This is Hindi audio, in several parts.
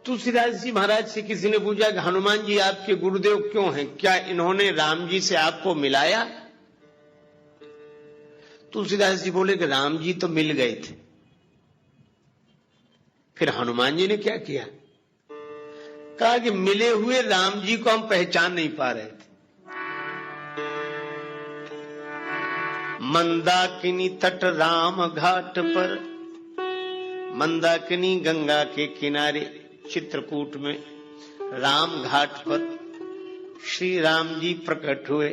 तुलसीदास जी महाराज से किसी ने पूछा कि हनुमान जी आपके गुरुदेव क्यों हैं, क्या इन्होंने राम जी से आपको मिलाया? तुलसीदास जी बोले कि राम जी तो मिल गए थे, फिर हनुमान जी ने क्या किया? कहा कि मिले हुए राम जी को हम पहचान नहीं पा रहे थे। मंदाकिनी तट राम घाट पर, मंदाकिनी गंगा के किनारे चित्रकूट में राम घाट पर श्री राम जी प्रकट हुए।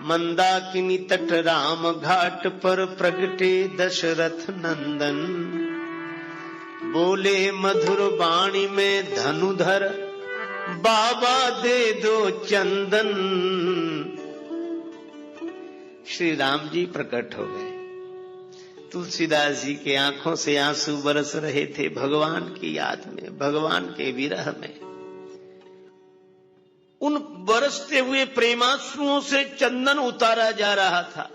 मंदाकिनी तट राम घाट पर प्रगटे दशरथ नंदन, बोले मधुर वाणी में धनुधर, बाबा दे दो चंदन। श्री राम जी प्रकट हो गए। तुलसीदास जी के आंखों से आंसू बरस रहे थे भगवान की याद में, भगवान के विरह में। उन बरसते हुए प्रेमाश्रुओं से चंदन उतारा जा रहा था।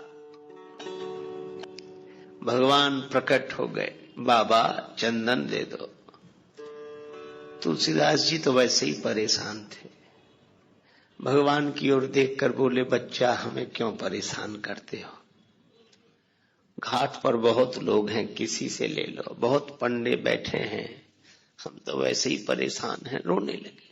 भगवान प्रकट हो गए, बाबा चंदन दे दो। तुलसीदास जी तो वैसे ही परेशान थे। भगवान की ओर देखकर बोले, बच्चा हमें क्यों परेशान करते हो? घाट पर बहुत लोग हैं, किसी से ले लो, बहुत पंडे बैठे हैं, हम तो वैसे ही परेशान हैं। रोने लगे।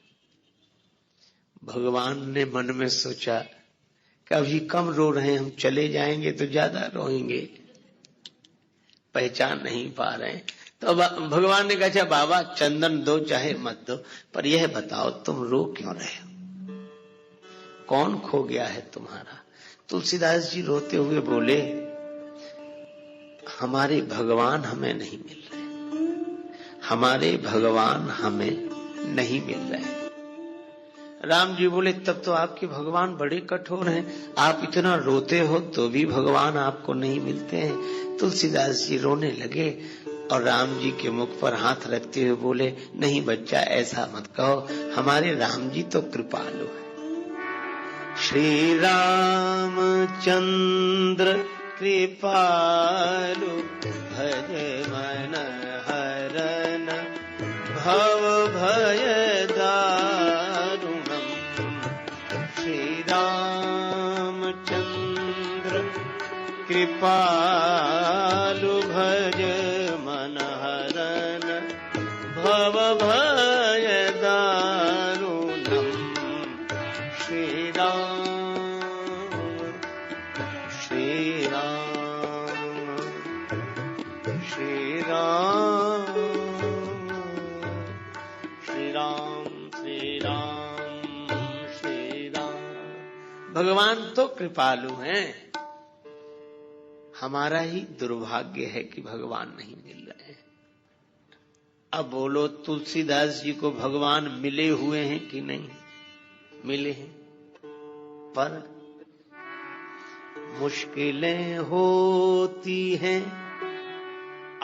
भगवान ने मन में सोचा कि अभी कम रो रहे हैं, हम चले जाएंगे तो ज्यादा रोएंगे, पहचान नहीं पा रहे हैं। तो भगवान ने कहा, अच्छा बाबा चंदन दो चाहे मत दो, पर यह बताओ तुम रो क्यों रहे हो? कौन खो गया है तुम्हारा? तुलसीदास जी रोते हुए बोले, हमारे भगवान हमें नहीं मिल रहे, हमारे भगवान हमें नहीं मिल रहे। राम जी बोले, तब तो आपके भगवान बड़े कठोर हैं, आप इतना रोते हो तो भी भगवान आपको नहीं मिलते हैं। तुलसीदास जी रोने लगे और राम जी के मुख पर हाथ रखते हुए बोले, नहीं बच्चा ऐसा मत कहो, हमारे राम जी तो कृपालु हैं। श्री रामचंद्र कृपालु, भज मन हरन भव भय दारुणम। श्री रामचंद्र कृपालु, भज मन हरन भव भय दारुणम। श्री राम श्री राम श्री राम श्री राम श्री राम श्री राम। भगवान तो कृपालु हैं, हमारा ही दुर्भाग्य है कि भगवान नहीं मिल रहे हैं। अब बोलो, तुलसीदास जी को भगवान मिले हुए हैं कि नहीं मिले हैं? पर मुश्किलें होती हैं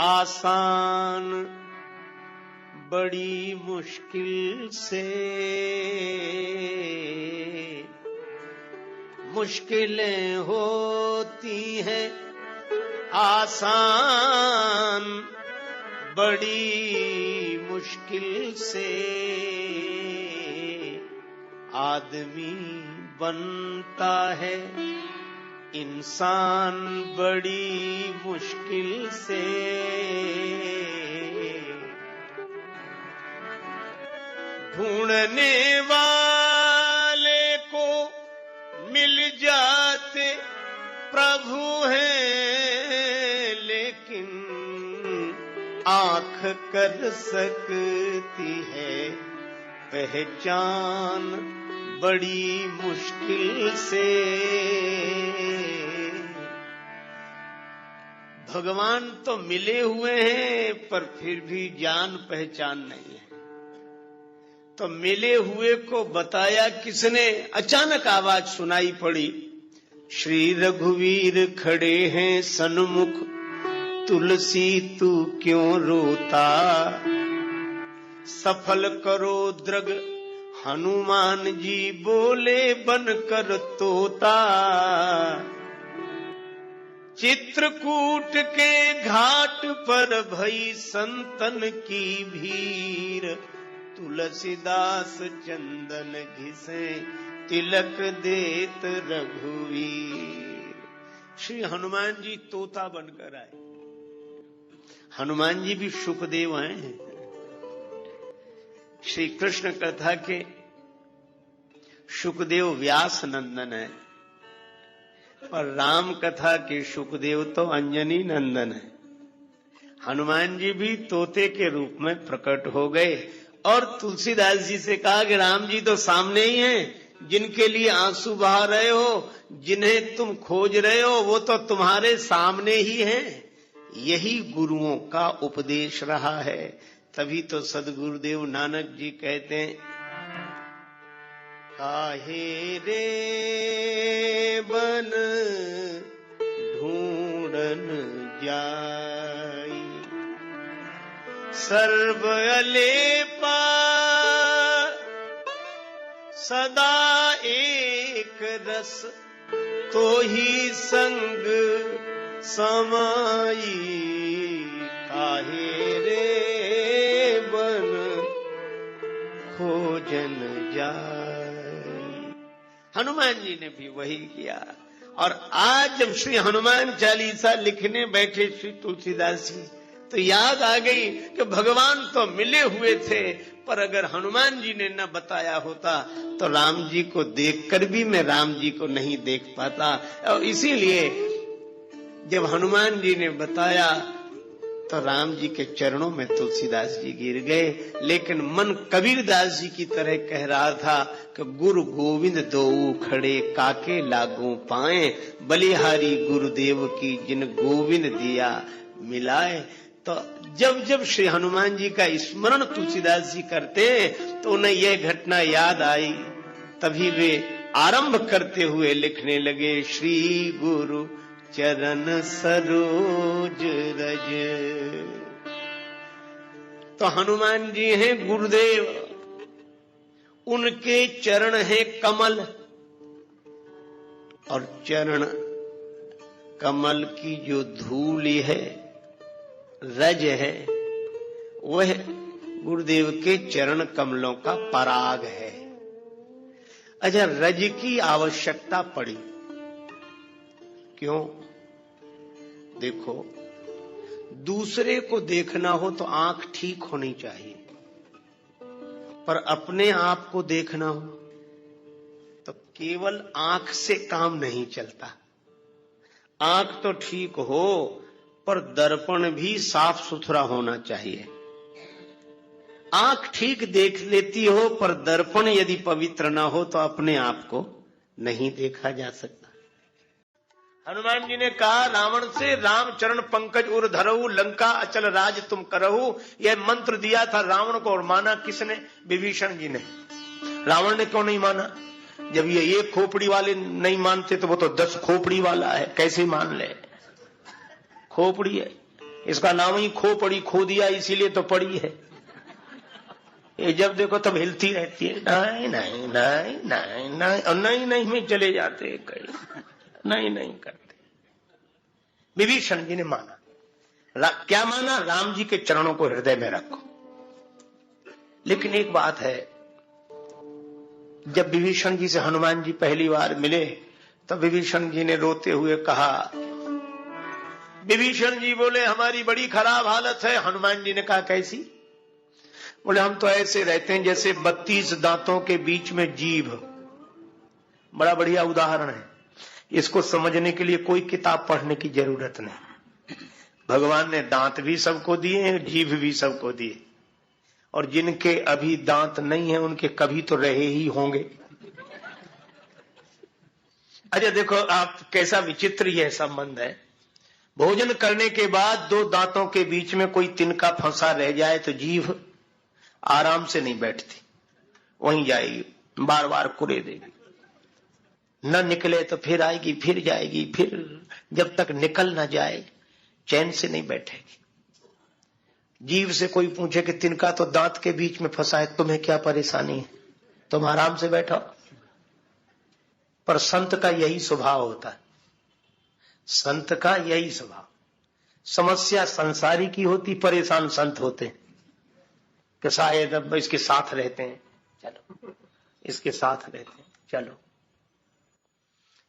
आसान बड़ी मुश्किल से, मुश्किलें होती हैं आसान बड़ी मुश्किल से। आदमी बनता है इंसान बड़ी मुश्किल से। ढूंढने वाले को मिल जाते प्रभु हैं, लेकिन आंख कर सकती है पहचान बड़ी मुश्किल से। भगवान तो मिले हुए हैं पर फिर भी जान पहचान नहीं है। तो मिले हुए को बताया किसने? अचानक आवाज सुनाई पड़ी, श्री रघुवीर खड़े हैं सन्मुख, तुलसी तू क्यों रोता? सफल करो द्रग हनुमान जी बोले बनकर तोता। चित्रकूट के घाट पर भई संतन की भीड़, तुलसीदास चंदन घिसे तिलक देत रघुवीर। श्री हनुमान जी तोता बनकर आए। हनुमान जी भी सुखदेव हैं। श्री कृष्ण कथा के सुखदेव व्यास नंदन है, पर राम कथा के सुखदेव तो अंजनी नंदन है। हनुमान जी भी तोते के रूप में प्रकट हो गए और तुलसीदास जी से कहा कि राम जी तो सामने ही हैं, जिनके लिए आंसू बहा रहे हो, जिन्हें तुम खोज रहे हो, वो तो तुम्हारे सामने ही हैं। यही गुरुओं का उपदेश रहा है। तभी तो सदगुरुदेव नानक जी कहते हैं, काहे रे बन ढूंढन जाई, सर्व अलेपा सदा एक रस, तो ही संग समाई, काहे रे बन खोजन जाए। हनुमान जी ने भी वही किया। और आज जब श्री हनुमान चालीसा लिखने बैठे श्री तुलसीदास जी, तो याद आ गई कि भगवान तो मिले हुए थे, पर अगर हनुमान जी ने न बताया होता तो राम जी को देखकर भी मैं राम जी को नहीं देख पाता। और इसीलिए जब हनुमान जी ने बताया तो राम जी के चरणों में तुलसीदास जी गिर गए। लेकिन मन कबीरदास जी की तरह कह रहा था कि गुरु गोविंद दोऊ खड़े, काके लागू पाए, बलिहारी गुरुदेव की जिन गोविंद दिया मिलाए। तो जब जब श्री हनुमान जी का स्मरण तुलसीदास जी करते तो उन्हें यह घटना याद आई। तभी वे आरंभ करते हुए लिखने लगे, श्री गुरु चरण सरोज रज। तो हनुमान जी हैं गुरुदेव, उनके चरण है कमल, और चरण कमल की जो धूल है, रज है, वह गुरुदेव के चरण कमलों का पराग है। अच्छा, रज की आवश्यकता पड़ी क्यों? देखो, दूसरे को देखना हो तो आंख ठीक होनी चाहिए, पर अपने आप को देखना हो तो केवल आंख से काम नहीं चलता। आंख तो ठीक हो, पर दर्पण भी साफ सुथरा होना चाहिए। आंख ठीक देख लेती हो, पर दर्पण यदि पवित्र ना हो तो अपने आप को नहीं देखा जा सकता। हनुमान जी ने कहा रावण से, राम चरण पंकज उर धरहु, लंका अचल राज तुम करहु। यह मंत्र दिया था रावण को, और माना किसने? विभीषण जी ने। रावण ने क्यों नहीं माना? जब ये एक खोपड़ी वाले नहीं मानते तो वो तो 10 खोपड़ी वाला है, कैसे मान ले? खोपड़ी है, इसका नाम ही खोपड़ी, खो दिया इसीलिए तो पड़ी है। ये जब देखो तब हिलती रहती है, नहीं नहीं नहीं नहीं नहीं, और नहीं नहीं में चले जाते कई, नहीं नहीं करते। विभीषण जी ने माना। क्या माना? राम जी के चरणों को हृदय में रखो। लेकिन एक बात है, जब विभीषण जी से हनुमान जी पहली बार मिले तब विभीषण जी ने रोते हुए कहा, विभीषण जी बोले हमारी बड़ी खराब हालत है। हनुमान जी ने कहा कैसी? बोले हम तो ऐसे रहते हैं जैसे 32 दांतों के बीच में जीभ। बड़ा बढ़िया उदाहरण है। इसको समझने के लिए कोई किताब पढ़ने की जरूरत नहीं। भगवान ने दांत भी सबको दिए, जीभ भी सबको दिए, और जिनके अभी दांत नहीं है उनके कभी तो रहे ही होंगे। अच्छा देखो आप, कैसा विचित्र यह संबंध है। भोजन करने के बाद 2 दांतों के बीच में कोई तिनका फंसा रह जाए तो जीभ आराम से नहीं बैठती, वहीं जाएगी, बार बार कुरे देगी। न निकले तो फिर आएगी, फिर जाएगी, फिर जब तक निकल न जाए चैन से नहीं बैठेगी। जीभ से कोई पूछे कि तिनका तो दांत के बीच में फंसा है, तुम्हें क्या परेशानी है, तुम आराम से बैठो। पर संत का यही स्वभाव होता है, संत का यही स्वभाव। समस्या संसारी की होती, परेशान संत होते। कि शायद अब इसके साथ रहते हैं, चलो इसके साथ रहते हैं, चलो।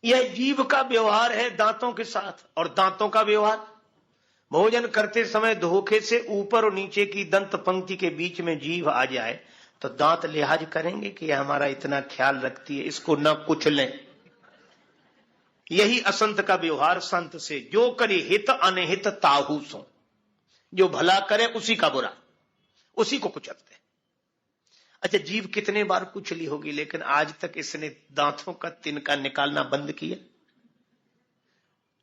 यह जीभ का व्यवहार है दांतों के साथ। और दांतों का व्यवहार, भोजन करते समय धोखे से ऊपर और नीचे की दंत पंक्ति के बीच में जीभ आ जाए तो दांत लिहाज करेंगे कि यह हमारा इतना ख्याल रखती है, इसको न कुचलें। यही असंत का व्यवहार संत से। जो करे हित अनहित ताहू सो, जो भला करे उसी का बुरा, उसी को कुचलते। अच्छा, जीभ कितने बार कुचली होगी, लेकिन आज तक इसने दांतों का तिनका निकालना बंद किया।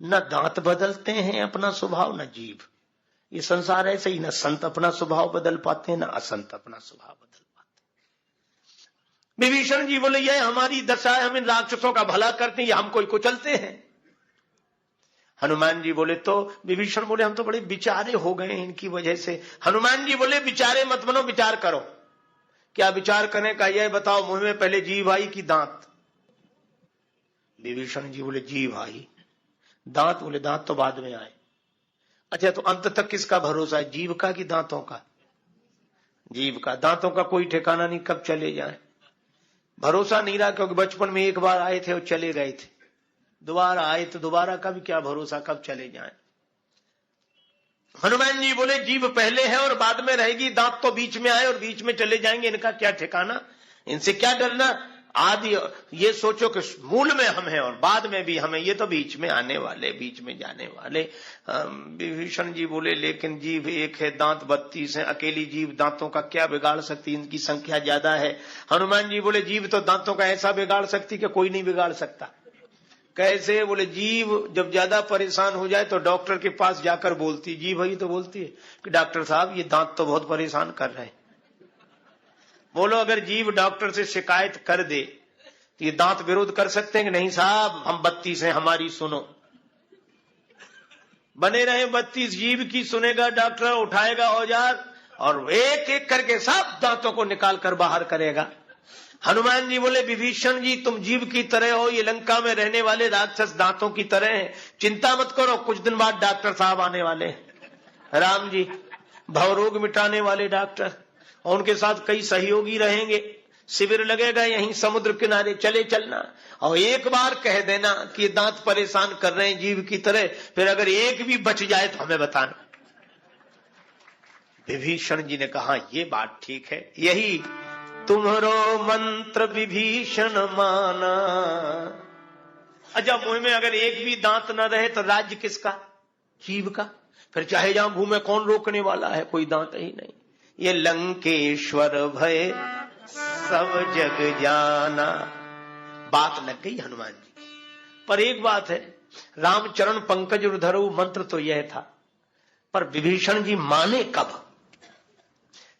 न दांत बदलते हैं अपना स्वभाव, न जीभ। ये संसार ऐसे ही, न संत अपना स्वभाव बदल पाते हैं, न असंत अपना स्वभाव बदल पाते। विभीषण जी बोले यह हमारी दशा है, हम इन राक्षसों का भला करते हैं, ये हमको कुचलते हैं। हनुमान जी बोले तो विभीषण बोले हम तो बड़े विचारे हो गए हैं इनकी वजह से। हनुमान जी बोले विचारे मत बनो, विचार करो। क्या विचार करने का, यह बताओ मुंह में पहले जीभ आई कि दांत? विभीषण जी बोले जीभ आई। दांत? बोले दांत तो बाद में आए। अच्छा, तो अंत तक किसका भरोसा है, जीभ का कि दांतों का? जीभ का। दांतों का कोई ठिकाना नहीं, कब चले जाए भरोसा नहीं रहा, क्योंकि बचपन में एक बार आए थे और चले गए थे, दोबारा आए तो दोबारा का भी क्या भरोसा, कब चले जाएं। हनुमान जी बोले जीभ पहले है और बाद में रहेगी, दांत तो बीच में आए और बीच में चले जाएंगे, इनका क्या ठिकाना, इनसे क्या डरना। आदि ये सोचो कि मूल में हम हैं और बाद में भी हमें, ये तो बीच में आने वाले, बीच में जाने वाले। विभीषण जी बोले लेकिन जीभ एक है, दांत 32 है, अकेली जीभ दांतों का क्या बिगाड़ सकती, इनकी संख्या ज्यादा है। हनुमान जी बोले जीभ तो दांतों का ऐसा बिगाड़ सकती कि कोई नहीं बिगाड़ सकता। कैसे? बोले जीभ जब ज्यादा परेशान हो जाए तो डॉक्टर के पास जाकर बोलती, जीभ ही तो बोलती है कि डॉक्टर साहब ये दांत तो बहुत परेशान कर रहे हैं। बोलो अगर जीभ डॉक्टर से शिकायत कर दे तो ये दांत विरोध कर सकते हैं कि नहीं साहब हम 32 हैं, हमारी सुनो। बने रहे 32, जीभ की सुनेगा डॉक्टर, उठाएगा औजार और एक एक करके सब दांतों को निकाल कर बाहर करेगा। हनुमान जी बोले विभीषण जी तुम जीभ की तरह हो, ये लंका में रहने वाले राक्षस दांतों की तरह हैं, चिंता मत करो, कुछ दिन बाद डॉक्टर साहब आने वाले हैं। राम जी भवरोग मिटाने वाले डॉक्टर, और उनके साथ कई सहयोगी रहेंगे, शिविर लगेगा यहीं समुद्र किनारे, चले चलना और एक बार कह देना कि दांत परेशान कर रहे हैं जीभ की तरह, फिर अगर एक भी बच जाए तो हमें बताना। विभीषण जी ने कहा ये बात ठीक है, यही तुम्हारो मंत्र विभीषण माना। अच्छा, मुंह में अगर एक भी दांत न रहे तो राज्य किसका, जीभ का। फिर चाहे जहां घूमे कौन रोकने वाला है, कोई दांत ही नहीं। ये लंकेश्वर भय सब जग जाना, बात लग गई हनुमान जी की। पर एक बात है, रामचरण पंकज धरो मंत्र तो यह था, पर विभीषण जी माने कब।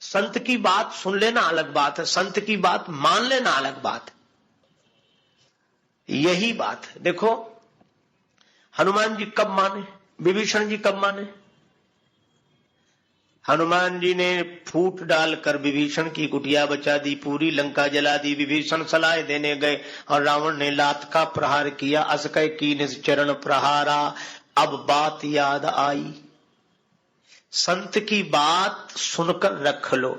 संत की बात सुन लेना अलग बात है, संत की बात मान लेना अलग बात है। यही बात है। देखो हनुमान जी कब माने, विभीषण जी कब माने। हनुमान जी ने फूट डालकर विभीषण की कुटिया बचा दी, पूरी लंका जला दी। विभीषण सलाह देने गए और रावण ने लात का प्रहार किया, असकय कीन चरण प्रहारा, अब बात याद आई। संत की बात सुनकर रख लो।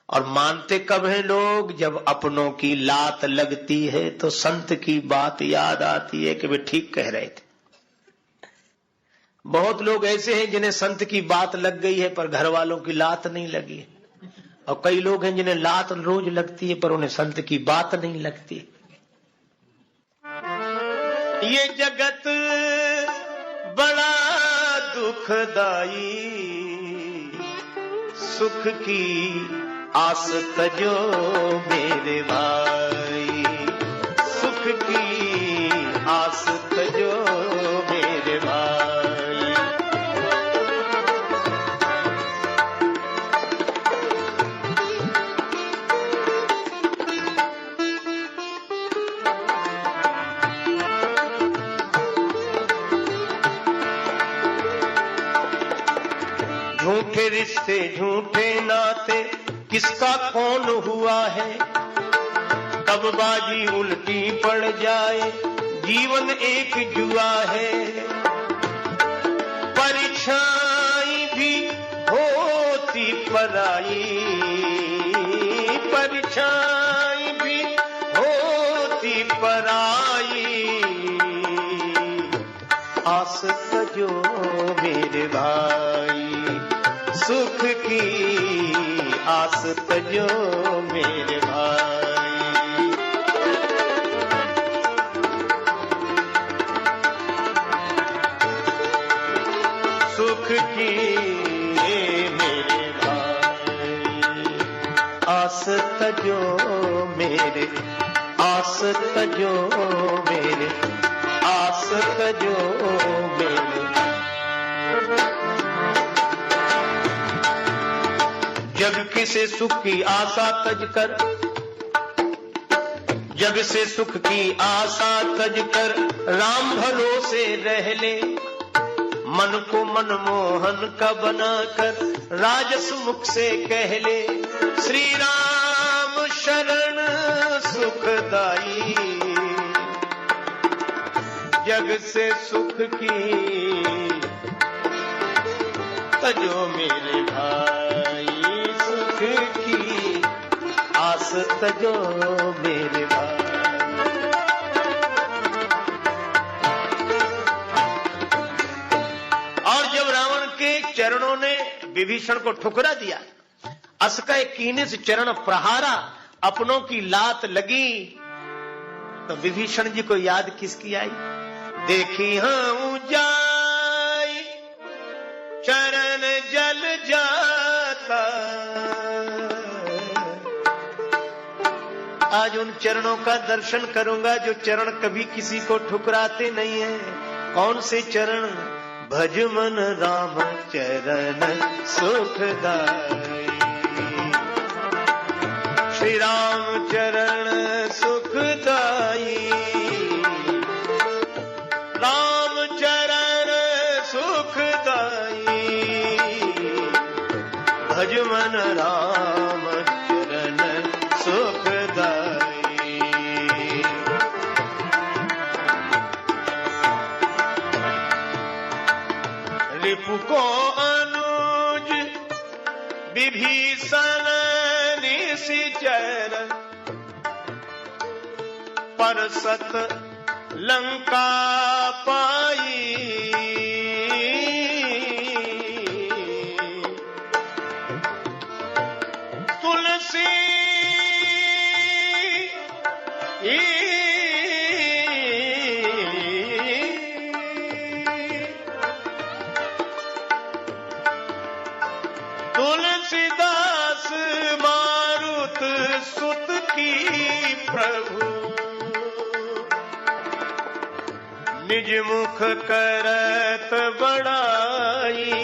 और मानते कब हैं लोग, जब अपनों की लात लगती है तो संत की बात याद आती है कि वे ठीक कह रहे थे। बहुत लोग ऐसे हैं जिन्हें संत की बात लग गई है पर घर वालों की लात नहीं लगी है, और कई लोग हैं जिन्हें लात रोज लगती है पर उन्हें संत की बात नहीं लगती। ये जगत बड़ा दुखदाई, सुख की आस तजो मेरे भाई, सुख की आस तजो मेरे भाई। झूठे रिश्ते झूठे नाते किसका कौन हुआ है, कब बाजी उल्टी पड़ जाए जीवन एक जुआ है। परछाई भी होती पराई, परछाई भी होती पराई। आस तजो मेरे भाई, सुख की आस तजो मेरे भाई। सुख की मेरे भाई, आस तजो मेरे, आस तजो मेरे, आस तजो मेरे। जग किसे सुख की आशा तज कर, जग से सुख की आशा तज कर, राम भरोसे रह ले। मन को मनमोहन का बनाकर, राजस मुख से कह ले। श्री राम शरण सुखदाई, जग से सुख की तजो मेरे भाई, सुख की आस तजो मेरे भाई। और जब रावण के चरणों ने विभीषण को ठुकरा दिया, असकय कीने से चरण प्रहारा, अपनों की लात लगी, तो विभीषण जी को याद किसकी आई? देखी हूं जाई चरण जल जाता, आज उन चरणों का दर्शन करूंगा जो चरण कभी किसी को ठुकराते नहीं है। कौन से चरण? भज मन राम चरण सुखदाई, श्री राम चरण सुखदाई, राम चरण सुखदाई, भज मन राम चरण सुखदाई। रिपु को अनुज विभीषण निशिचर, परसत लंका पाई। तुलसी तुलसीदास मारुत सुत की प्रभु, निज मुख करत बड़ाई।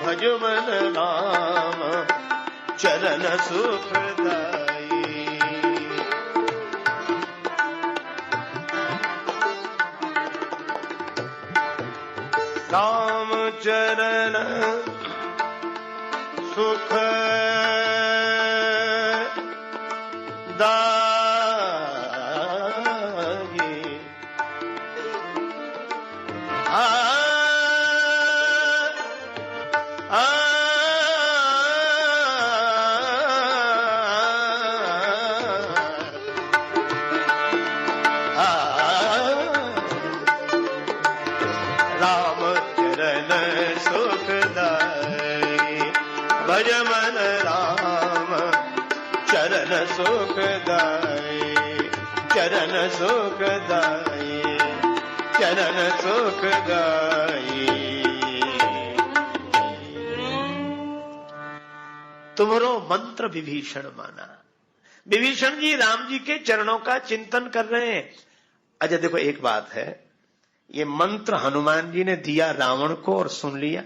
भज मन राम चरण सुखदाई, राम चरण सुख दाई। राम चरण सुखदाई, भज मन राम चरण सुखदाई, चरण सुखदाई, चरण सुखदाई। तुम्हारो मंत्र विभीषण माना। विभीषण जी राम जी के चरणों का चिंतन कर रहे हैं। अच्छा देखो एक बात है, ये मंत्र हनुमान जी ने दिया रावण को और सुन लिया,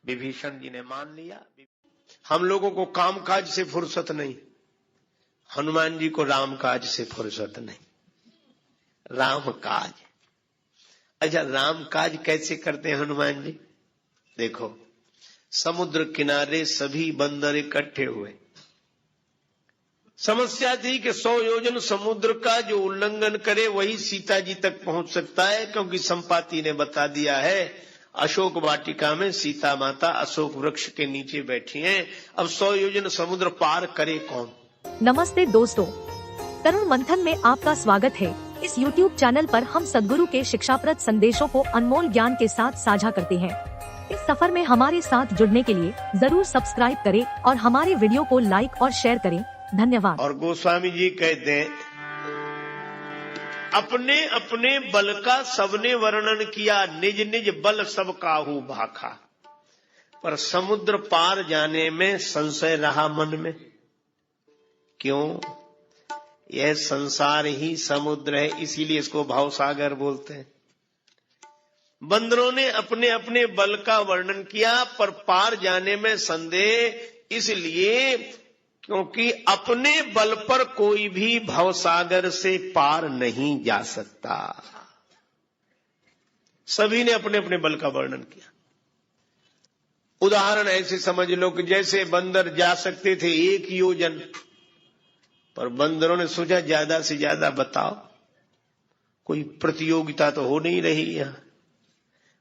विभीषण जी ने मान लिया। हम लोगों को कामकाज से फुर्सत नहीं, हनुमान जी को रामकाज से फुर्सत नहीं। रामकाज, अच्छा रामकाज कैसे करते हैं हनुमान जी? देखो समुद्र किनारे सभी बंदर इकट्ठे हुए, समस्या थी कि 100 योजन समुद्र का जो उल्लंघन करे वही सीता जी तक पहुंच सकता है, क्योंकि संपाति ने बता दिया है अशोक वाटिका में सीता माता अशोक वृक्ष के नीचे बैठी हैं। अब 100 योजन समुद्र पार करे कौन? नमस्ते दोस्तों, तरुण मंथन में आपका स्वागत है। इस YouTube चैनल पर हम सद्गुरु के शिक्षाप्रद संदेशों को अनमोल ज्ञान के साथ साझा करते हैं। इस सफर में हमारे साथ जुड़ने के लिए जरूर सब्सक्राइब करें और हमारे वीडियो को लाइक और शेयर करें। धन्यवाद। और गोस्वामी जी कहते हैं, अपने अपने बल का सबने वर्णन किया, निज निज बल सब काहू भाखा। पर समुद्र पार जाने में संशय रहा मन में। क्यों? यह संसार ही समुद्र है, इसीलिए इसको भावसागर बोलते हैं। बंदरों ने अपने अपने बल का वर्णन किया, पर पार जाने में संदेह, इसलिए क्योंकि अपने बल पर कोई भी भवसागर से पार नहीं जा सकता। सभी ने अपने अपने बल का वर्णन किया। उदाहरण ऐसे समझ लो कि जैसे बंदर जा सकते थे 1 योजन, पर बंदरों ने सोचा ज्यादा से ज्यादा बताओ, कोई प्रतियोगिता तो हो नहीं रही यहां,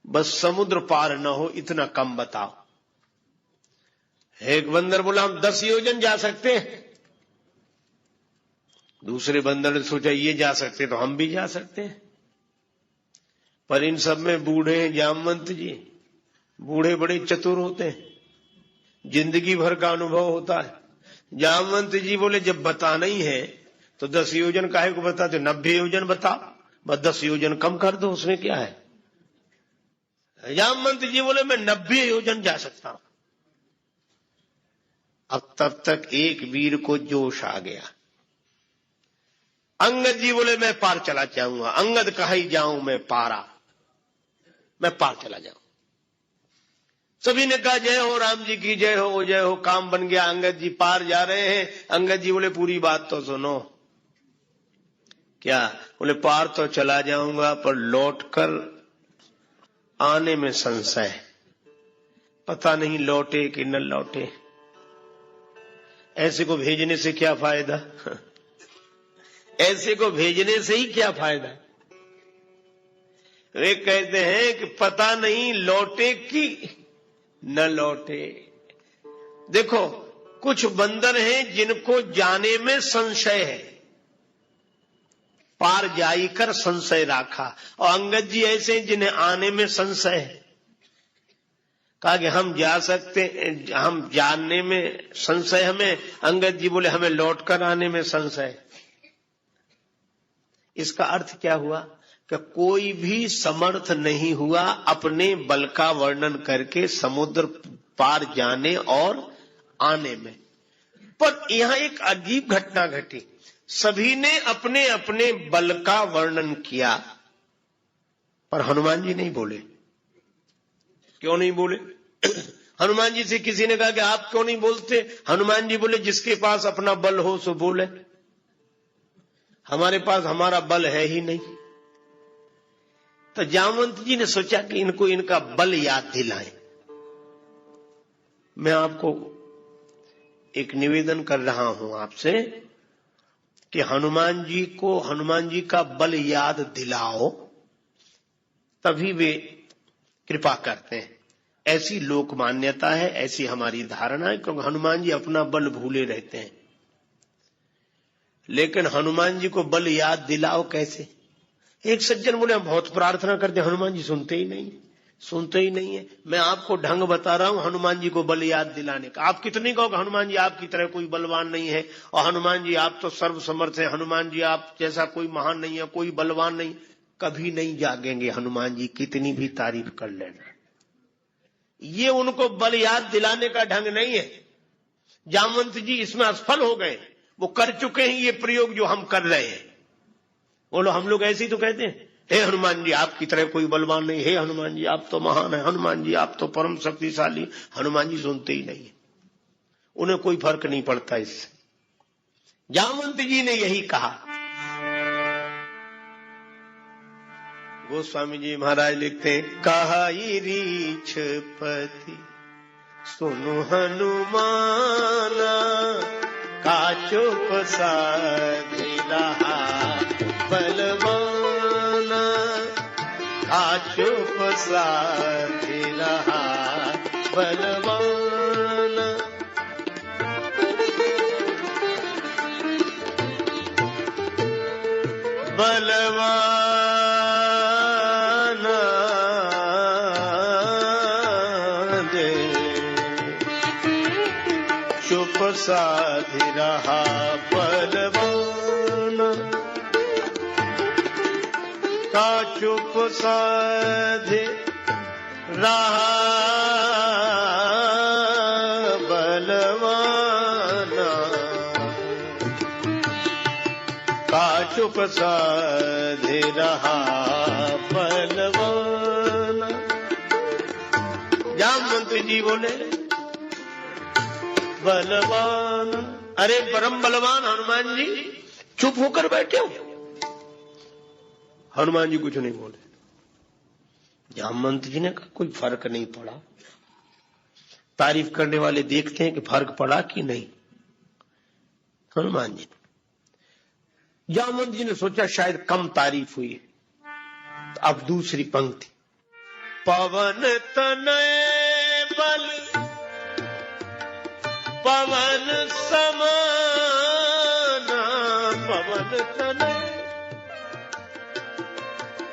बस समुद्र पार न हो इतना कम बताओ। एक बंदर बोला हम 10 योजन जा सकते हैं। दूसरे बंदर ने सोचा ये जा सकते तो हम भी जा सकते हैं। पर इन सब में बूढ़े हैं जामवंत जी। बूढ़े बड़े चतुर होते हैं, जिंदगी भर का अनुभव होता है। जामवंत जी बोले जब बताना ही है तो 10 योजन काहे को बताते, 90 योजन बताओ, बस 10 योजन कम कर दो, उसमें क्या है। जामवंत जी बोले मैं 90 योजन जा सकता हूं। अब तब तक एक वीर को जोश आ गया। अंगद जी बोले मैं पार चला जाऊंगा। अंगद कहा ही जाऊं मैं पारा, मैं पार चला जाऊं। सभी ने कहा जय हो राम जी की जय हो, जय हो। काम बन गया, अंगद जी पार जा रहे हैं। अंगद जी बोले पूरी बात तो सुनो। क्या? बोले पार तो चला जाऊंगा, पर लौटकर आने में संशय, पता नहीं लौटे कि न लौटे। ऐसे को भेजने से क्या फायदा? ऐसे को भेजने से ही क्या फायदा? वे कहते हैं कि पता नहीं लौटे कि न लौटे। देखो, कुछ बंदर हैं जिनको जाने में संशय है, पार जाई कर संशय राखा। और अंगद जी ऐसे जिन्हें आने में संशय है। कहा कि हम जा सकते, हम जानने में संशय हमें। अंगद जी बोले हमें लौटकर आने में संशय। इसका अर्थ क्या हुआ कि कोई भी समर्थ नहीं हुआ अपने बल का वर्णन करके समुद्र पार जाने और आने में। पर यहां एक अजीब घटना घटी। सभी ने अपने अपने बल का वर्णन किया, पर हनुमान जी नहीं बोले। क्यों नहीं बोले? हनुमान जी से किसी ने कहा कि आप क्यों नहीं बोलते? हनुमान जी बोले जिसके पास अपना बल हो सो बोले, हमारे पास हमारा बल है ही नहीं। तो जामवंत जी ने सोचा कि इनको इनका बल याद दिलाएं। मैं आपको एक निवेदन कर रहा हूं आपसे कि हनुमान जी का बल याद दिलाओ, तभी वे कृपा करते हैं। ऐसी लोक मान्यता है, ऐसी हमारी धारणा है, क्योंकि हनुमान जी अपना बल भूले रहते हैं। लेकिन हनुमान जी को बल याद दिलाओ कैसे? एक सज्जन बोले हम बहुत प्रार्थना करते, हनुमान जी सुनते ही नहीं है। मैं आपको ढंग बता रहा हूं हनुमान जी को बल याद दिलाने का। आप कितने कहो हनुमान जी आपकी तरह कोई बलवान नहीं है, और हनुमान जी आप तो सर्वसमर्थ हैं, हनुमान जी आप जैसा कोई महान नहीं है, कोई बलवान नहीं। कभी नहीं जागेंगे हनुमान जी, कितनी भी तारीफ कर लेना। ये उनको बल याद दिलाने का ढंग नहीं है। जामवंत जी इसमें असफल हो गए। वो कर चुके हैं ये प्रयोग जो हम कर रहे हैं। बोलो हम लोग ऐसे ही तो कहते हैं, हे हनुमान जी आपकी तरह कोई बलवान नहीं, हे हनुमान जी आप तो महान है, हनुमान जी आप तो परम शक्तिशाली। हनुमान जी सुनते ही नहीं, उन्हें कोई फर्क नहीं पड़ता इससे। जामवंत जी ने यही कहा। गोस्वामी जी महाराज लिखते हैं, कहाई रीछपति सुनु हनुमाना, काचो पसारि रहा बलवाना, काचो चुप साधे रहा बलवान। बलवान दे चुप साधे रहा बलवान का चुप साधे रहा बलवाना का चुप साधे रहा बलवाना। जामवंत जी बोले बलवान, अरे परम बलवान हनुमान जी चुप होकर बैठे हो। हनुमान जी कुछ नहीं बोले। जामवंत जी ने कहा कोई फर्क नहीं पड़ा। तारीफ करने वाले देखते हैं कि फर्क पड़ा कि नहीं। हनुमान जी ने, जामवंत जी ने सोचा शायद कम तारीफ हुई है, तो अब दूसरी पंक्ति, पवन तनय बल पवन समाना, पवन तनय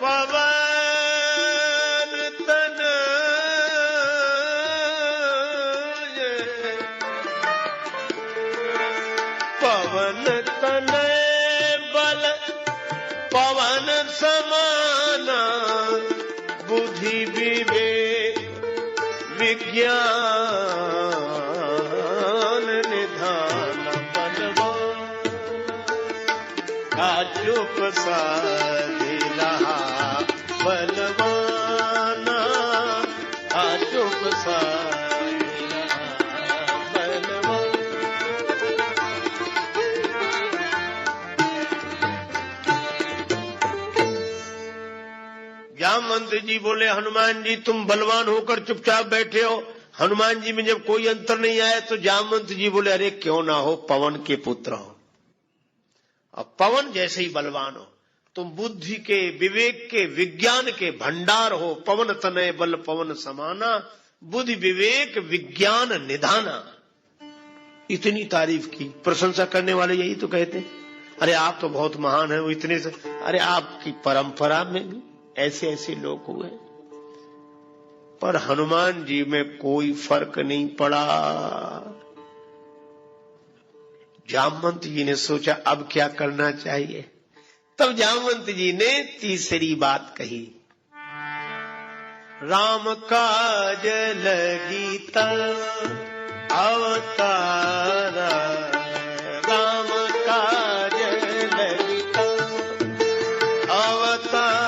पवन तनय पवन तनय बल पवन समाना, बुद्धि विवेक विज्ञान निधान बलवान का चुप साधे रहा बलवाना का चुप साधे रहा बलवान। जामवंत जी बोले हनुमान जी तुम बलवान होकर चुपचाप बैठे हो। हनुमान जी में जब कोई अंतर नहीं आया तो जामवंत जी बोले अरे क्यों ना हो, पवन के पुत्र हो, अब पवन जैसे ही बलवान हो। तुम बुद्धि के विवेक के विज्ञान के भंडार हो। पवन तनय बल पवन समाना, बुद्धि विवेक विज्ञान निधाना। इतनी तारीफ की। प्रशंसा करने वाले यही तो कहते अरे आप तो बहुत महान है, वो इतने से। अरे आपकी परंपरा में भी ऐसे ऐसे लोग हुए, पर हनुमान जी में कोई फर्क नहीं पड़ा। जामवंत जी ने सोचा अब क्या करना चाहिए। तब जामवंत जी ने तीसरी बात कही, राम काज लगी तब अवतारा, राम काज लगी तब अवतारा,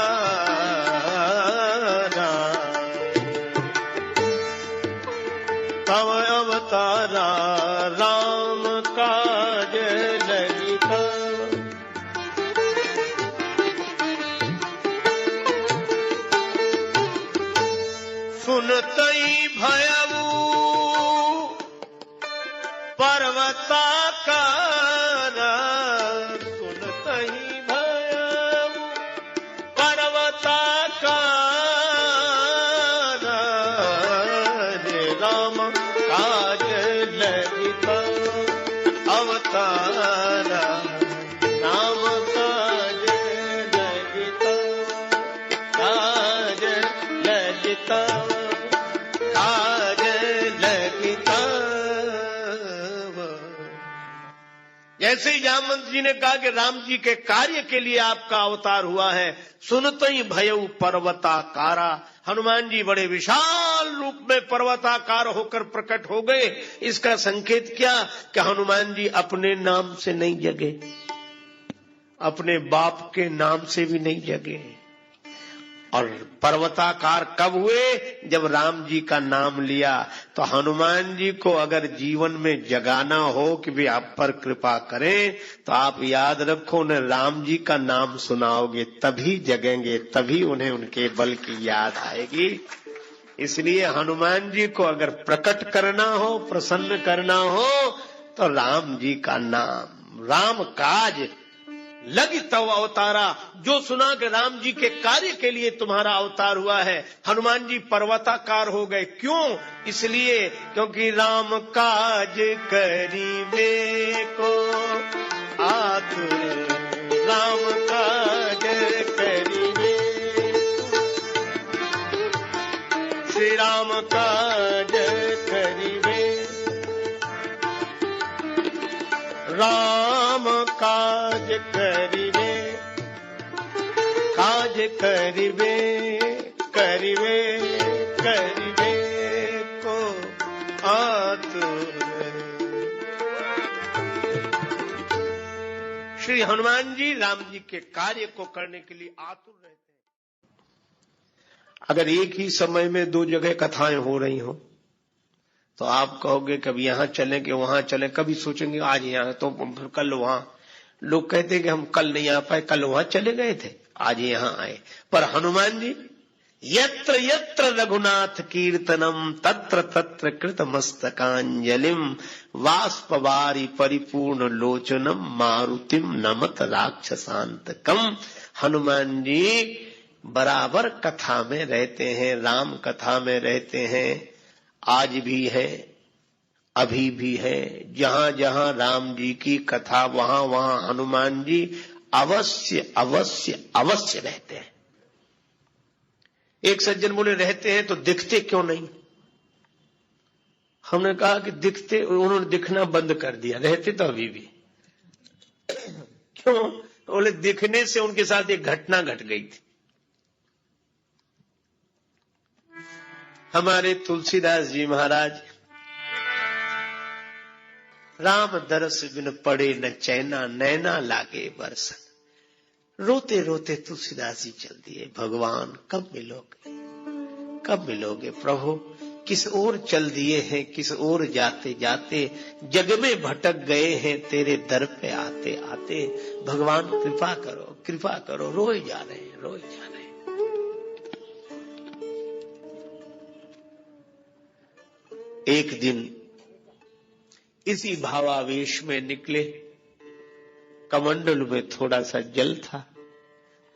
तब अवतारा राम काज लगी तब। सुनतई भयऊ पर्वताकार, सुनतई भयऊ पर्वताकार, रे राम काज लगी तब अवतारा, राम काज लगी तब, काज लगी तब, काज लगी तब। जैसे ही जामवंत जी ने कहा कि राम जी के कार्य के लिए आपका अवतार हुआ है, सुनतई भयऊ पर्वताकारा, हनुमान जी बड़े विशाल रूप में पर्वताकार होकर प्रकट हो गए। इसका संकेत क्या कि हनुमान जी अपने नाम से नहीं जगे, अपने बाप के नाम से भी नहीं जगे। और पर्वताकार कब हुए? जब राम जी का नाम लिया। तो हनुमान जी को अगर जीवन में जगाना हो कि भी आप पर कृपा करें, तो आप याद रखो न, राम जी का नाम सुनाओगे तभी जगेंगे, तभी उन्हें उनके बल की याद आएगी। इसलिए हनुमान जी को अगर प्रकट करना हो, प्रसन्न करना हो, तो राम जी का नाम, राम काज लगी तव अवतारा, जो सुना कि राम जी के कार्य के लिए तुम्हारा अवतार हुआ है। हनुमान जी पर्वताकार हो गए। क्यों? इसलिए क्योंकि राम काज करीबे को आतुर, राम काज करीबे, श्री राम काज करीबे, राम काज करिवे, काज करिवे, करिवे, करिवे को आतुर। श्री हनुमान जी राम जी के कार्य को करने के लिए आतुर रहते हैं। अगर एक ही समय में दो जगह कथाएं हो रही हो तो आप कहोगे कभी यहां चले कि वहां चले, कभी सोचेंगे आज यहां तो फिर कल वहां। लोग कहते हैं कि हम कल नहीं आ पाए, कल वहां चले गए थे, आज यहां आए। पर हनुमान जी यत्र यत्र रघुनाथ कीर्तनम तत्र तत्र कृत मस्तकांजलिम वाष्पवारी परिपूर्ण लोचनम मारुतिम नमत राक्षसांतकम। हनुमान जी बराबर कथा में रहते हैं, राम कथा में रहते हैं। आज भी है, अभी भी है। जहां जहां राम जी की कथा वहां वहां हनुमान जी अवश्य अवश्य अवश्य रहते हैं। एक सज्जन बोले रहते हैं तो दिखते क्यों नहीं? हमने कहा कि दिखते, उन्होंने दिखना बंद कर दिया, रहते तो अभी भी। क्यों? बोले दिखने से उनके साथ एक घटना घट गई थी। हमारे तुलसीदास जी महाराज राम दरस बिन पड़े न चैना, नैना लागे बरसन। रोते रोते तुलसीदास जी चल दिए, भगवान कब मिलोगे, कब मिलोगे प्रभु? किस ओर चल दिए हैं, किस ओर जाते जाते जग में भटक गए हैं, तेरे दर पे आते आते। भगवान कृपा करो, कृपा करो। रोए जा रहे हैं, रोए जा रहे हैं। एक दिन इसी भावावेश में निकले, कमंडल में थोड़ा सा जल था,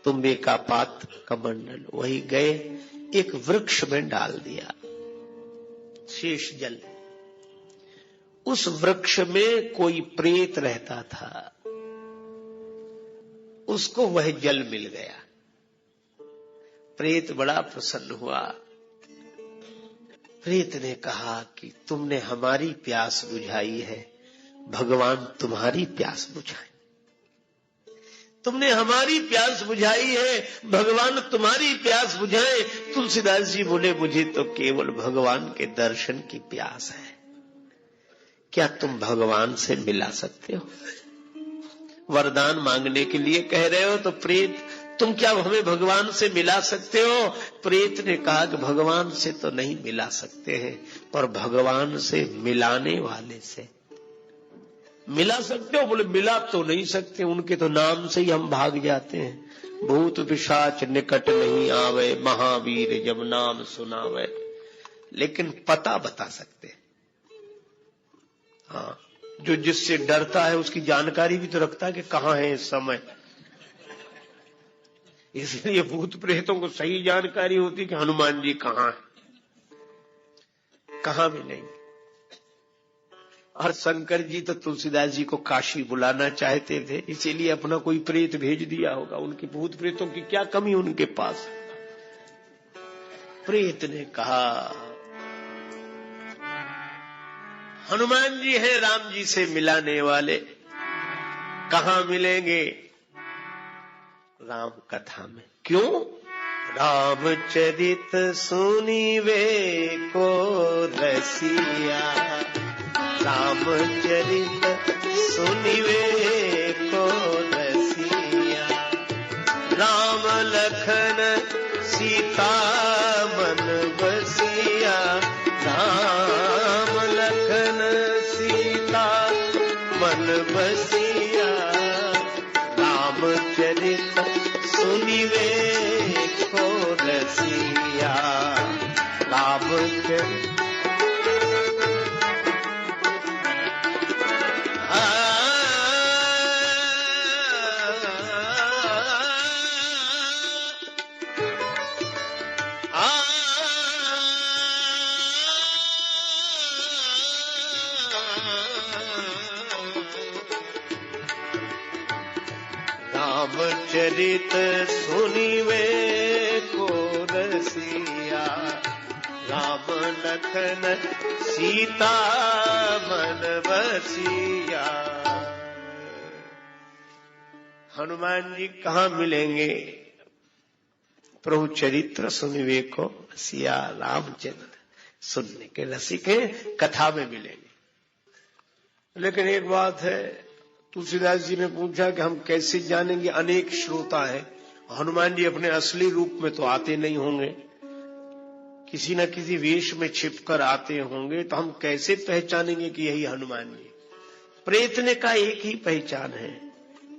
तुम्बे का पात्र कमंडल, वही गए एक वृक्ष में डाल दिया शेष जल। उस वृक्ष में कोई प्रेत रहता था, उसको वह जल मिल गया। प्रेत बड़ा प्रसन्न हुआ। प्रेत ने कहा कि तुमने हमारी प्यास बुझाई है, भगवान तुम्हारी प्यास बुझाए। तुमने हमारी प्यास बुझाई है, भगवान तुम्हारी प्यास बुझाए। तुलसीदास जी बोले मुझे तो केवल भगवान के दर्शन की प्यास है। क्या तुम भगवान से मिला सकते हो? वरदान मांगने के लिए कह रहे हो तो प्रेत, तुम क्या हमें भगवान से मिला सकते हो? प्रेत ने कहा कि भगवान से तो नहीं मिला सकते हैं, पर भगवान से मिलाने वाले से मिला सकते हो। बोले मिला तो नहीं सकते, उनके तो नाम से ही हम भाग जाते हैं। भूत पिशाच निकट नहीं आवे, महावीर जब नाम सुनावे। लेकिन पता बता सकते हैं। हाँ, जो जिससे डरता है उसकी जानकारी भी तो रखता है कि कहां है इस समय। इसलिए भूत प्रेतों को सही जानकारी होती कि हनुमान जी कहां है, कहां भी नहीं। और शंकर जी तो तुलसीदास जी को काशी बुलाना चाहते थे, इसीलिए अपना कोई प्रेत भेज दिया होगा। उनकी भूत प्रेतों की क्या कमी उनके पास? प्रेत ने कहा हनुमान जी हैं राम जी से मिलाने वाले, कहां मिलेंगे? राम कथा में। क्यों? रामचरित सुनीवे को रसिया, रामचरित सुनीवे को रसिया। राम लखन सीता मन बसिया, राम लखन सीता मन बसिया। रामचरित सुनिवे को रसिया, रामचरित। रामचरित सुनिवे को रसिया, राम लखन सीता मन बसिया। हनुमान जी कहाँ मिलेंगे? प्रभु चरित्र सुनिवे को रसिया, रामचरित्र सुनने के रसिक हैं, कथा में मिलेंगे। लेकिन एक बात है, तुलसीदास जी ने पूछा कि हम कैसे जानेंगे? अनेक श्रोता है, हनुमान जी अपने असली रूप में तो आते नहीं होंगे, किसी न किसी वेश में छिपकर आते होंगे, तो हम कैसे पहचानेंगे कि यही हनुमान जी? प्रयत्न का एक ही पहचान है,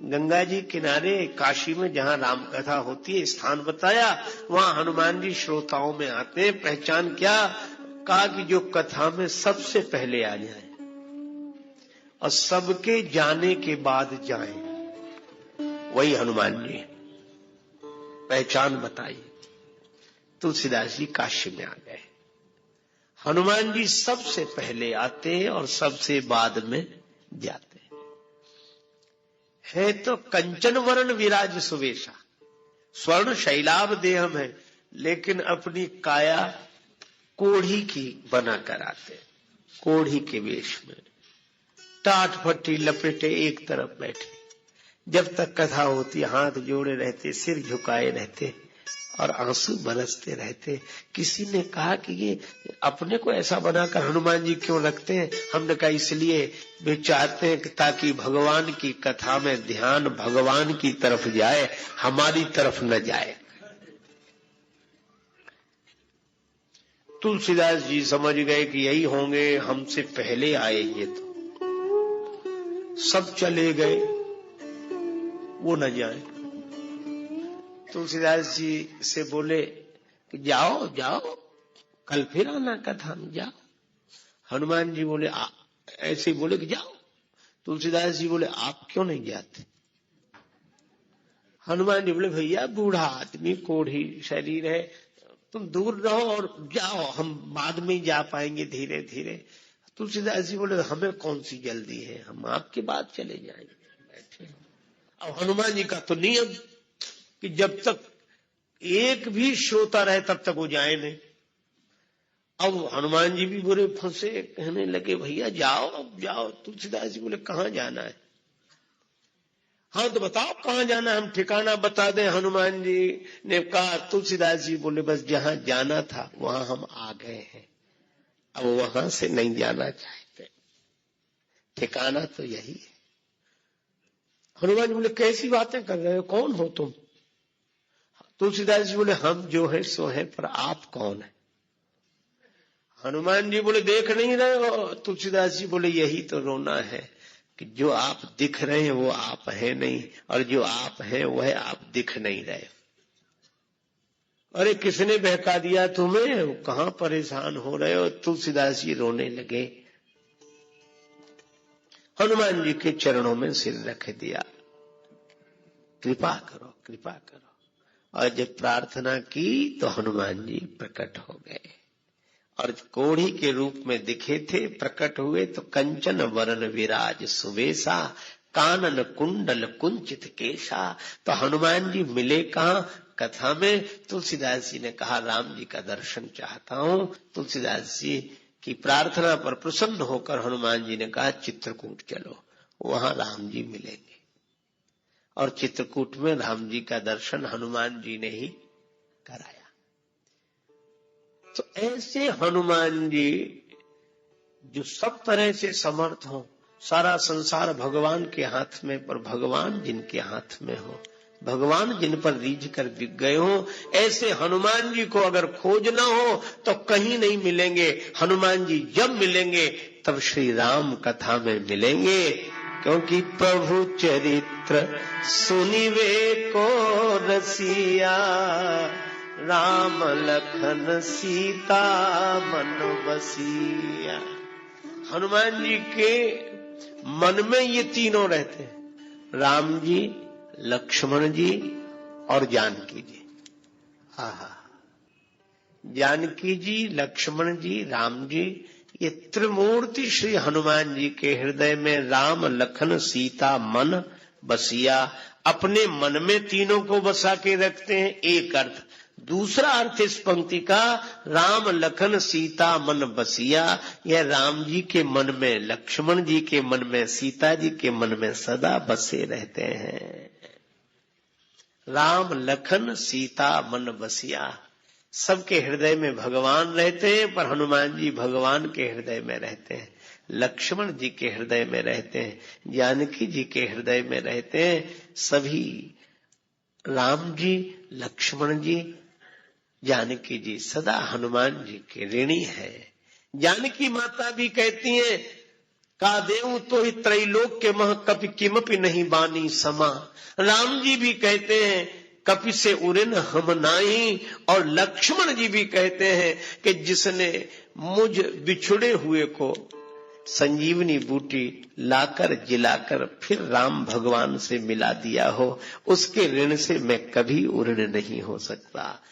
गंगा जी किनारे काशी में जहां राम कथा होती है, स्थान बताया, वहां हनुमान जी श्रोताओं में आते हैं। पहचान क्या? कहा कि जो कथा में सबसे पहले आ जाए और सबके जाने के बाद जाए, वही हनुमान जी। पहचान बताई। तुलसीदास जी काशी में आ गए। हनुमान जी सबसे पहले आते हैं और सबसे बाद में जाते है। तो कंचन वर्ण विराज सुवेशा, स्वर्ण शैलाभ देह में, लेकिन अपनी काया कोढ़ी की बनाकर आते, कोढ़ी के वेश में, टाट फट्टी लपेटे एक तरफ बैठे। जब तक कथा होती हाथ जोड़े रहते, सिर झुकाए रहते और आंसू बरसते रहते। किसी ने कहा कि ये अपने को ऐसा बनाकर हनुमान जी क्यों रखते हैं? हमने कहा इसलिए वे चाहते हैं कि ताकि भगवान की कथा में ध्यान भगवान की तरफ जाए, हमारी तरफ न जाए। तुलसीदास जी समझ गए कि यही होंगे, हमसे पहले आए ये, तो सब चले गए, वो न जाए। तुलसीदास जी से बोले कि जाओ जाओ, कल फिर आना कथा में, जाओ। हनुमान जी बोले ऐसे ही बोले कि जाओ। तुलसीदास जी बोले आप क्यों नहीं जाते? हनुमान जी बोले भैया बूढ़ा आदमी, कोढ़ी शरीर है, तुम दूर रहो और जाओ, हम बाद में ही जा पाएंगे धीरे धीरे। तुलसीदास जी बोले हमें कौन सी जल्दी है, हम आपके बाद चले जाएंगे, बैठे। अब हनुमान जी का तो नियम कि जब तक एक भी श्रोता रहे तब तक वो जाए नहीं। अब हनुमान जी भी बुरे फंसे, कहने लगे भैया जाओ, अब जाओ। तुलसीदास जी बोले कहाँ जाना है? हाँ तो बताओ कहाँ जाना है, हम ठिकाना बता दें। हनुमान जी ने कहा, तुलसीदास जी बोले बस जहां जाना था वहां हम आ गए हैं, अब वहां से नहीं जाना चाहते, ठिकाना तो यही है। हनुमान जी बोले कैसी बातें कर रहे हो, कौन हो तुम? तुलसीदास जी बोले हम जो है सो है, पर आप कौन है? हनुमान जी बोले देख नहीं रहे हो? तुलसीदास जी बोले यही तो रोना है कि जो आप दिख रहे हैं वो आप है नहीं, और जो आप हैं वह आप दिख नहीं रहे। अरे किसने बहका दिया तुम्हें, कहां परेशान हो रहे हो? तुलसीदास जी रोने लगे। हनुमान जी के चरणों में सिर रख दिया, कृपा करो कृपा करो। और जब प्रार्थना की तो हनुमान जी प्रकट हो गए और कोढ़ी के रूप में दिखे थे, प्रकट हुए तो कंचन वरण विराज सुवेशा, कानन कुंडल कुंचित केशा। तो हनुमान जी मिले कहाँ? कथा में। तुलसीदास जी ने कहा राम जी का दर्शन चाहता हूं। तुलसीदास जी की प्रार्थना पर प्रसन्न होकर हनुमान जी ने कहा चित्रकूट चलो, वहां राम जी मिलेंगे। और चित्रकूट में राम जी का दर्शन हनुमान जी ने ही कराया। तो ऐसे हनुमान जी जो सब तरह से समर्थ हो, सारा संसार भगवान के हाथ में, पर भगवान जिनके हाथ में हो, भगवान जिन पर रीझ कर बिक गए हो, ऐसे हनुमान जी को अगर खोजना हो तो कहीं नहीं मिलेंगे। हनुमान जी जब मिलेंगे तब श्री राम कथा में मिलेंगे, क्योंकि प्रभु चरित्र सुनिवे को रसिया, राम लखन सीता मन बसिया। हनुमान जी के मन में ये तीनों रहते हैं, राम जी, लक्ष्मण जी और जानकी जी। आहा, जानकी जी, लक्ष्मण जी, राम जी, ये त्रिमूर्ति श्री हनुमान जी के हृदय में राम लखन सीता मन बसिया, अपने मन में तीनों को बसा के रखते हैं, एक अर्थ। दूसरा अर्थ इस पंक्ति का, राम लखन सीता मन बसिया, यह राम जी के मन में, लक्ष्मण जी के मन में, सीता जी के मन में सदा बसे रहते हैं। राम लखन सीता मन बसिया, सबके हृदय में भगवान रहते हैं, पर हनुमान जी भगवान के हृदय में रहते हैं, लक्ष्मण जी के हृदय में रहते हैं, जानकी जी के हृदय में रहते हैं। सभी राम जी, लक्ष्मण जी, जानकी जी सदा हनुमान जी के ऋणी है। जानकी माता भी कहती हैं, का देव तो ही त्रैलोक के मह कपि किमपि नहीं बानी समा। राम जी भी कहते हैं, कपि से उरिन हम नाही, और लक्ष्मण जी भी कहते हैं कि जिसने मुझ बिछुड़े हुए को संजीवनी बूटी लाकर जिलाकर फिर राम भगवान से मिला दिया हो, उसके ऋण से मैं कभी उऋण नहीं हो सकता।